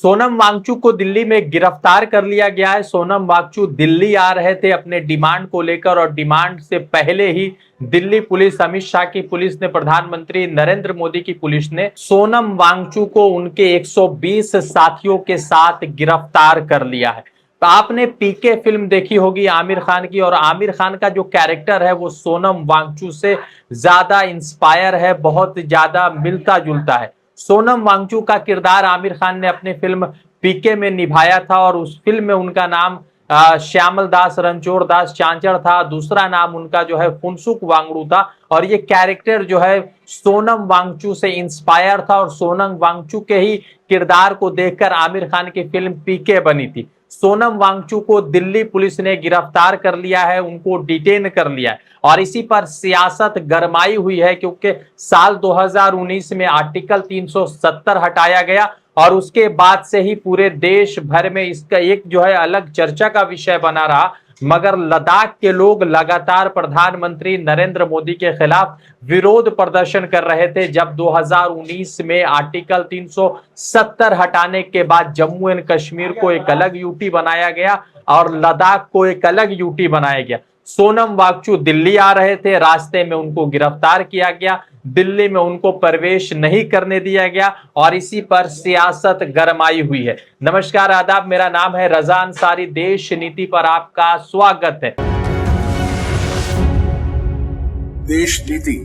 सोनम वांगचुक को दिल्ली में गिरफ्तार कर लिया गया है। सोनम वांगचुक दिल्ली आ रहे थे अपने डिमांड को लेकर और डिमांड से पहले ही दिल्ली पुलिस, अमित शाह की पुलिस ने, प्रधानमंत्री नरेंद्र मोदी की पुलिस ने सोनम वांगचुक को उनके 120 साथियों के साथ गिरफ्तार कर लिया है। तो आपने पीके फिल्म देखी होगी आमिर खान की, और आमिर खान का जो कैरेक्टर है वो सोनम वांगचुक से ज्यादा इंस्पायर है, बहुत ज्यादा मिलता जुलता है। सोनम वांगचुक का किरदार आमिर खान ने अपनी फिल्म पीके में निभाया था और उस फिल्म में उनका नाम श्यामल दास रणछोड़ दास चांचड़ था। दूसरा नाम उनका जो है फुनसुक वांगडू था और ये कैरेक्टर जो है सोनम वांगचुक से इंस्पायर था और सोनम वांगचुक के ही किरदार को देखकर आमिर खान की फिल्म पीके बनी थी। सोनम वांगचुक को दिल्ली पुलिस ने गिरफ्तार कर लिया है, उनको डिटेन कर लिया है और इसी पर सियासत गरमाई हुई है क्योंकि साल 2019 में आर्टिकल 370 हटाया गया और उसके बाद से ही पूरे देश भर में इसका एक जो है अलग चर्चा का विषय बना रहा। मगर लद्दाख के लोग लगातार प्रधानमंत्री नरेंद्र मोदी के खिलाफ विरोध प्रदर्शन कर रहे थे। जब 2019 में आर्टिकल 370 हटाने के बाद जम्मू एंड कश्मीर को एक अलग यूटी बनाया गया और लद्दाख को एक अलग यूटी बनाया गया। सोनम वांगचुक दिल्ली आ रहे थे, रास्ते में उनको गिरफ्तार किया गया, दिल्ली में उनको प्रवेश नहीं करने दिया गया और इसी पर सियासत गरमाई हुई है। नमस्कार, आदाब, मेरा नाम है रजा अंसारी। देश नीति पर आपका स्वागत है। देश नीति,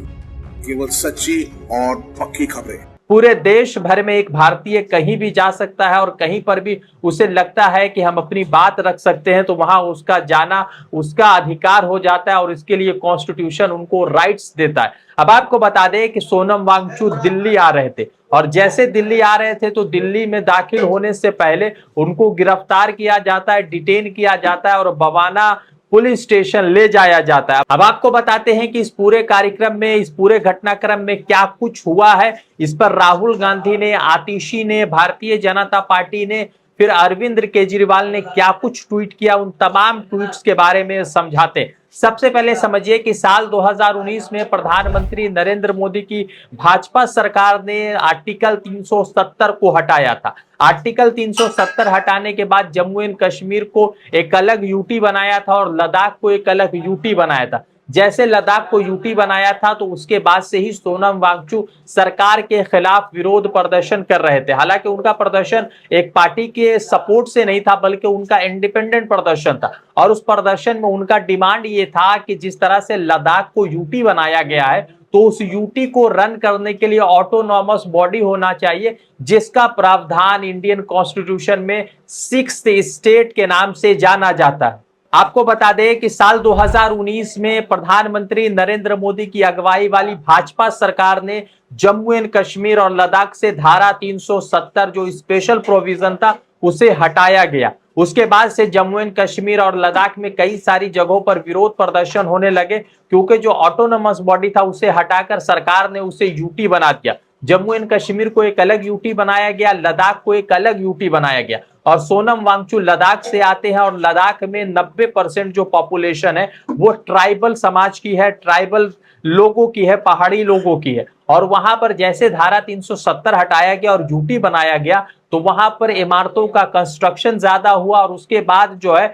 केवल सच्ची और पक्की खबरें। पूरे देश भर में एक भारतीय कहीं भी जा सकता है और कहीं पर भी उसे लगता है कि हम अपनी बात रख सकते हैं तो वहां उसका जाना उसका अधिकार हो जाता है और इसके लिए कॉन्स्टिट्यूशन उनको राइट्स देता है। अब आपको बता दें कि सोनम वांगचुक दिल्ली आ रहे थे और जैसे दिल्ली आ रहे थे तो दिल्ली में दाखिल होने से पहले उनको गिरफ्तार किया जाता है, डिटेन किया जाता है और बवाना पुलिस स्टेशन ले जाया जाता है। अब आपको बताते हैं कि इस पूरे कार्यक्रम में, इस पूरे घटनाक्रम में क्या कुछ हुआ है। इस पर राहुल गांधी ने, आतिशी ने, भारतीय जनता पार्टी ने, फिर अरविंद केजरीवाल ने क्या कुछ ट्वीट किया, उन तमाम ट्वीट्स के बारे में समझाते हैं। सबसे पहले समझिए कि साल 2019 में प्रधानमंत्री नरेंद्र मोदी की भाजपा सरकार ने आर्टिकल 370 को हटाया था। आर्टिकल 370 हटाने के बाद जम्मू एंड कश्मीर को एक अलग यूटी बनाया था और लद्दाख को एक अलग यूटी बनाया था। जैसे लद्दाख को यूटी बनाया था तो उसके बाद से ही सोनम वांगचुक सरकार के खिलाफ विरोध प्रदर्शन कर रहे थे। हालांकि उनका प्रदर्शन एक पार्टी के सपोर्ट से नहीं था बल्कि उनका इंडिपेंडेंट प्रदर्शन था और उस प्रदर्शन में उनका डिमांड ये था कि जिस तरह से लद्दाख को यूटी बनाया गया है तो उस यूटी को रन करने के लिए ऑटोनॉमस बॉडी होना चाहिए जिसका प्रावधान इंडियन कॉन्स्टिट्यूशन में 6th स्टेट के नाम से जाना जाता है। आपको बता दें कि साल 2019 में प्रधानमंत्री नरेंद्र मोदी की अगुवाई वाली भाजपा सरकार ने जम्मू एंड कश्मीर और लद्दाख से धारा 370 जो स्पेशल प्रोविजन था उसे हटाया गया। उसके बाद से जम्मू एंड कश्मीर और लद्दाख में कई सारी जगहों पर विरोध प्रदर्शन होने लगे क्योंकि जो ऑटोनोमस बॉडी था उसे हटाकर सरकार ने उसे यूटी बना दिया। जम्मू एंड कश्मीर को एक अलग यूटी बनाया गया, लद्दाख को एक अलग यूटी बनाया गया और सोनम वांगचुक लद्दाख से आते हैं और लद्दाख में 90% जो पॉपुलेशन है वो ट्राइबल समाज की है, ट्राइबल लोगों की है, पहाड़ी लोगों की है और वहां पर जैसे धारा 370 हटाया गया और यूटी बनाया गया तो वहां पर इमारतों का कंस्ट्रक्शन ज्यादा हुआ और उसके बाद जो है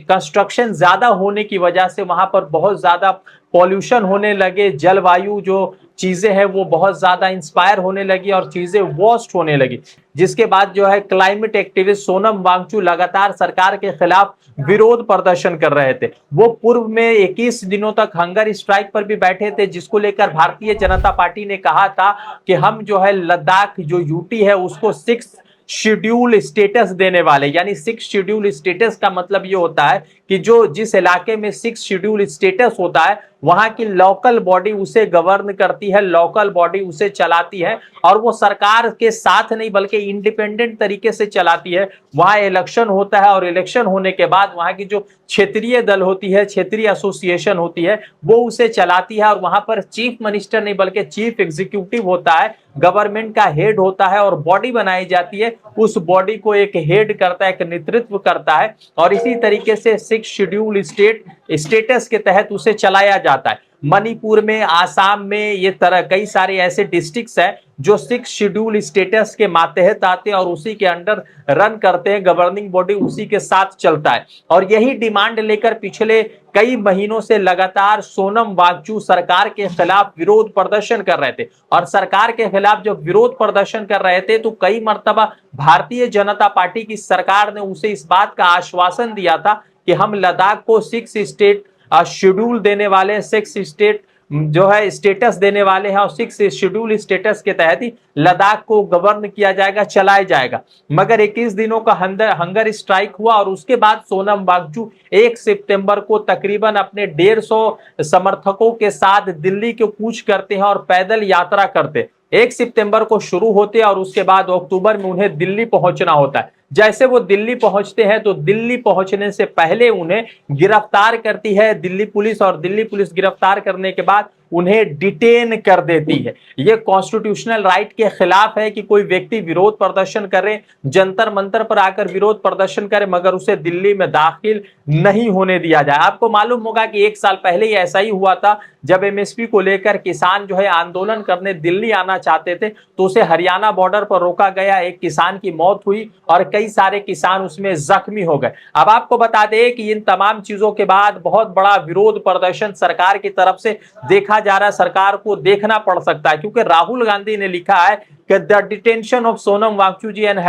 कंस्ट्रक्शन ज्यादा होने की वजह से वहां पर बहुत ज्यादा पॉल्यूशन होने लगे, जलवायु जो चीजें हैं वो बहुत ज्यादा इंस्पायर होने लगी और चीजें वर्स्ट होने लगी, जिसके बाद जो है क्लाइमेट एक्टिविस्ट सोनम वांगचुक लगातार सरकार के खिलाफ विरोध प्रदर्शन कर रहे थे। वो पूर्व में 21 दिनों तक हंगर स्ट्राइक पर भी बैठे थे जिसको लेकर भारतीय जनता पार्टी ने कहा था कि हम जो है लद्दाख जो यूटी है उसको 6th शेड्यूल स्टेटस देने वाले, यानी 6th शेड्यूल स्टेटस का मतलब ये होता है कि जो जिस इलाके में 6th शेड्यूल स्टेटस होता है वहां की लोकल बॉडी उसे गवर्न करती है, लोकल बॉडी उसे चलाती है और वो सरकार के साथ नहीं बल्कि इंडिपेंडेंट तरीके से चलाती है। वहां इलेक्शन होता है और इलेक्शन होने के बाद वहां की जो क्षेत्रीय दल होती है, क्षेत्रीय एसोसिएशन होती है, वो उसे चलाती है और वहां पर चीफ मिनिस्टर नहीं बल्कि चीफ एग्जीक्यूटिव होता है, गवर्नमेंट का हेड होता है और बॉडी बनाई जाती है। उस बॉडी को एक हेड करता है, एक नेतृत्व करता है और इसी तरीके से 6th शेड्यूल स्टेटस के तहत उसे चलाया जाता है। मणिपुर में, आसाम में, ये तरह कई सारे ऐसे डिस्ट्रिक्ट्स हैं जो 6 शेड्यूल स्टेटस के मातहत आते हैं और उसी के अंडर रन करते हैं, गवर्निंग बॉडी उसी के साथ चलता है। और यही डिमांड लेकर पिछले कई महीनों से लगातार सोनम वांगचुक सरकार के खिलाफ विरोध प्रदर्शन कर रहे थे। और सरकार के खिलाफ जब विरोध प्रदर्शन कर रहे थे तो कई मर्तबा भारतीय जनता पार्टी की सरकार ने उसे इस बात का आश्वासन दिया था कि हम लद्दाख को 6 स्टेट शेड्यूल देने वाले, 6 स्टेट जो है स्टेटस देने वाले हैं और 6 शेड्यूल स्टेटस के तहत ही लद्दाख को गवर्न किया जाएगा, चलाया जाएगा। मगर 21 दिनों का हंगर स्ट्राइक हुआ और उसके बाद सोनम वांगचुक 1 सितंबर को तकरीबन अपने 150 समर्थकों के साथ दिल्ली को कूच करते हैं और पैदल यात्रा करते। 1 सितंबर को शुरू होते और उसके बाद अक्टूबर में उन्हें दिल्ली पहुंचना होता है। जैसे वो दिल्ली पहुंचते हैं तो दिल्ली पहुंचने से पहले उन्हें गिरफ्तार करती है दिल्ली पुलिस और दिल्ली पुलिस गिरफ्तार करने के बाद उन्हें डिटेन कर देती है। यह कॉन्स्टिट्यूशनल राइट के खिलाफ है कि कोई व्यक्ति विरोध प्रदर्शन करे, जंतर मंतर पर आकर विरोध प्रदर्शन करे, मगर उसे दिल्ली में दाखिल नहीं होने दिया जाए। आपको मालूम होगा कि 1 साल पहले ही ऐसा ही हुआ था, जब एमएसपी को लेकर किसान जो है आंदोलन करने दिल्ली आना चाहते थे तो उसे हरियाणा बॉर्डर पर रोका गया, एक किसान की मौत हुई और कई सारे किसान उसमें जख्मी हो गए। अब आपको बता दें कि इन तमाम चीजों के बाद बहुत बड़ा विरोध प्रदर्शन सरकार की तरफ से देखा जा रहा है। सरकार को देखना पड़ सकता है क्योंकि राहुल गांधी ने लिखा है कि the detention of Sonam Wangchuk ji and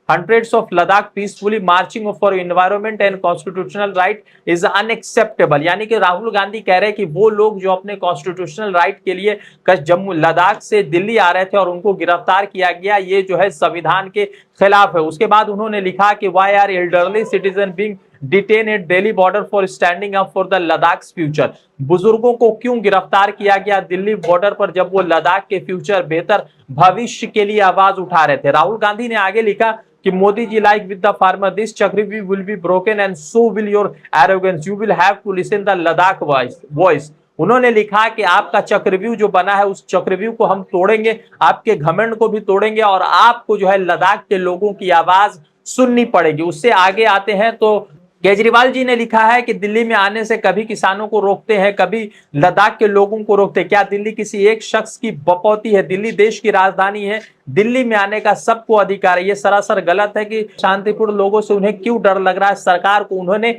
hundreds of Ladakh peacefully marching for environment and constitutional right is unacceptable। यानी कि राहुल गांधी कह रहे हैं कि वो लोग जो अपने कॉन्स्टिट्यूशनल राइट के लिए जम्मू लद्दाख से दिल्ली आ रहे थे और उनको गिरफ्तार किया गया, ये जो है संविधान के खिलाफ है। उसके बाद उन्होंने लिखा कि why are elderly citizen being detained at Delhi border for standing up for the Ladakh's future। बुजुर्गों को क्यों गिरफ्तार किया गया दिल्ली बॉर्डर पर जब वो लद्दाख के फ्यूचर, बेहतर भविष्य के लिए आवाज उठा रहे थे। राहुल गांधी ने आगे लिखा कि Modi ji like with the farmer this चक्रव्यूह will be broken and so will your arrogance, you will have to listen the Ladakh voice. उन्होंने लिखा कि आपका चक्रव्यूह जो बना है उस चक्रव्यूह को हम तोड़ेंगे, आपके घमंड को भी तोड़ेंगे और आपको जो है लद्दाख के लोगों की आवाज सुननी पड़ेगी। उससे आगे आते हैं तो केजरीवाल जी ने लिखा है कि दिल्ली में आने से कभी किसानों को रोकते हैं, कभी लद्दाख के लोगों को रोकते हैं। क्या दिल्ली किसी एक शख्स की बपौती है? दिल्ली देश की राजधानी है, दिल्ली में आने का सबको अधिकार है। ये सरासर गलत है कि शांतिपूर्ण लोगों से उन्हें क्यों डर लग रहा है सरकार को। उन्होंने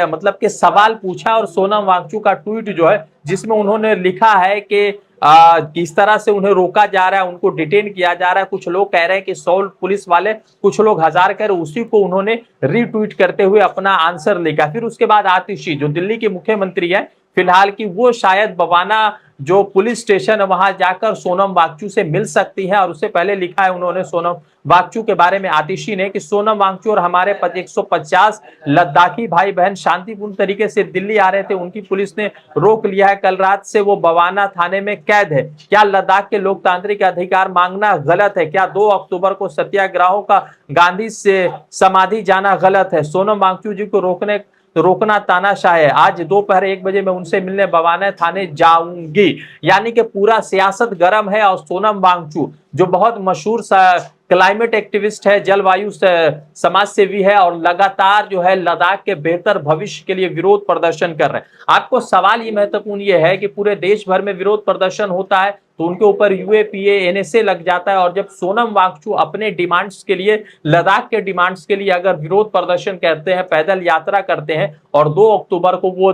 मतलब कि सवाल पूछा और सोनम वांगचुक का ट्वीट जो है जिसमें उन्होंने लिखा है कि किस तरह से उन्हें रोका जा रहा है, उनको डिटेन किया जा रहा है। कुछ लोग कह रहे हैं कि 100 पुलिस वाले, कुछ लोग 1000 कह रहे, उसी को उन्होंने रीट्वीट करते हुए अपना आंसर लिखा। फिर उसके बाद आतिशी जो दिल्ली के मुख्यमंत्री है फिलहाल की, वो शायद बवाना जो पुलिस स्टेशन है वहां जाकर सोनम वांगचुक से मिल सकती है। और उससे पहले लिखा है उन्होंने सोनम वांगचुक के बारे में आतिशी ने कि सोनम वांगचुक और हमारे 150 लद्दाखी भाई बहन शांतिपूर्ण तरीके से दिल्ली आ रहे थे, उनकी पुलिस ने रोक लिया है। कल रात से वो बवाना थाने में कैद है। क्या लद्दाख के लोकतांत्रिक अधिकार मांगना गलत है? क्या 2 अक्टूबर को सत्याग्रहों का गांधी से समाधि जाना गलत है? सोनम वांगचुक जी को रोकना तानाशाह है। आज दोपहर 1 बजे मैं उनसे मिलने बवाना थाने जाऊंगी। यानी कि पूरा सियासत गर्म है और सोनम वांगचुक जो बहुत मशहूर क्लाइमेट एक्टिविस्ट है, जलवायु समाज सेवी है और लगातार जो है लद्दाख के बेहतर भविष्य के लिए विरोध प्रदर्शन कर रहे हैं। आपको सवाल ये महत्वपूर्ण ये है कि पूरे देश भर में विरोध प्रदर्शन होता है तो उनके ऊपर यूएपीए एनएसए लग जाता है। और जब सोनम वांगचुक अपने डिमांड्स के लिए, लद्दाख के डिमांड्स के लिए अगर विरोध प्रदर्शन करते हैं, पैदल यात्रा करते हैं और 2 अक्टूबर को वो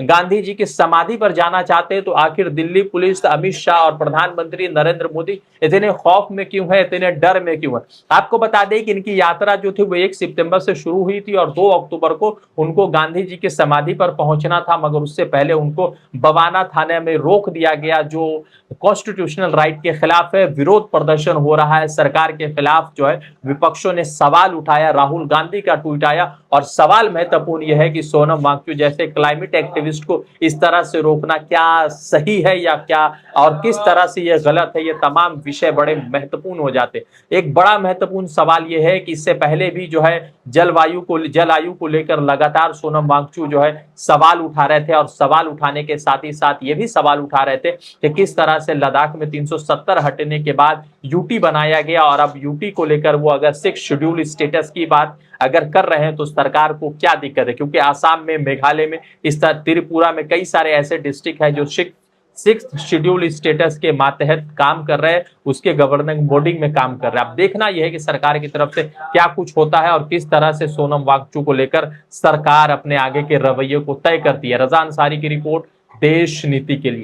गांधी जी की समाधि पर जाना चाहते हैं तो आखिर दिल्ली पुलिस, अमित शाह और प्रधानमंत्री नरेंद्र मोदी इतने खौफ में क्यों है, इतने डर में क्यों है? आपको बता दें कि इनकी यात्रा जो थी वो 1 सितंबर से शुरू हुई थी और 2 अक्टूबर को उनको गांधी जी की समाधि पर पहुंचना था, मगर उससे पहले उनको बवाना थाने में रोक दिया गया जो कॉन्स्टिट्यूशनल राइट के खिलाफ है। विरोध प्रदर्शन हो रहा है सरकार के खिलाफ, जो है विपक्षों ने सवाल उठाया, राहुल गांधी का ट्वीट आया और सवाल महत्वपूर्ण यह है कि सोनम वांगचुक जैसे क्लाइमेट एक्टिविस्ट को इस तरह से रोकना क्या सही है या क्या, और किस तरह से यह गलत है? ये तमाम विषय बड़े महत्वपूर्ण हो जाते। एक बड़ा महत्वपूर्ण सवाल यह है कि इससे पहले भी जो है जल आयु को लेकर लगातार सोनम वांगचुक जो है सवाल उठा रहे थे और सवाल उठाने के साथ ही साथ ये भी सवाल उठा रहे थे कि किस तरह से लद्दाख में 370 हटने के बाद यूटी बनाया गया और अब यूटी को लेकर वो अगर 6 शेड्यूल स्टेटस की बात अगर कर रहे हैं तो उस तरह सरकार को क्या दिक्कत है, क्योंकि आसाम में, मेघालय में, इस तरह त्रिपुरा में कई सारे ऐसे डिस्ट्रिक्ट है जो सिक्स्थ शेड्यूल स्टेटस के मातहत काम कर रहे हैं, उसके गवर्निंग बॉडी में काम कर रहे हैं। अब देखना यह है कि सरकार की तरफ से क्या कुछ होता है और किस तरह से सोनम वांगचुक को लेकर सरकार अपने आगे के रवैये को तय करती है। रजा अंसारी की रिपोर्ट, देश नीति के लिए।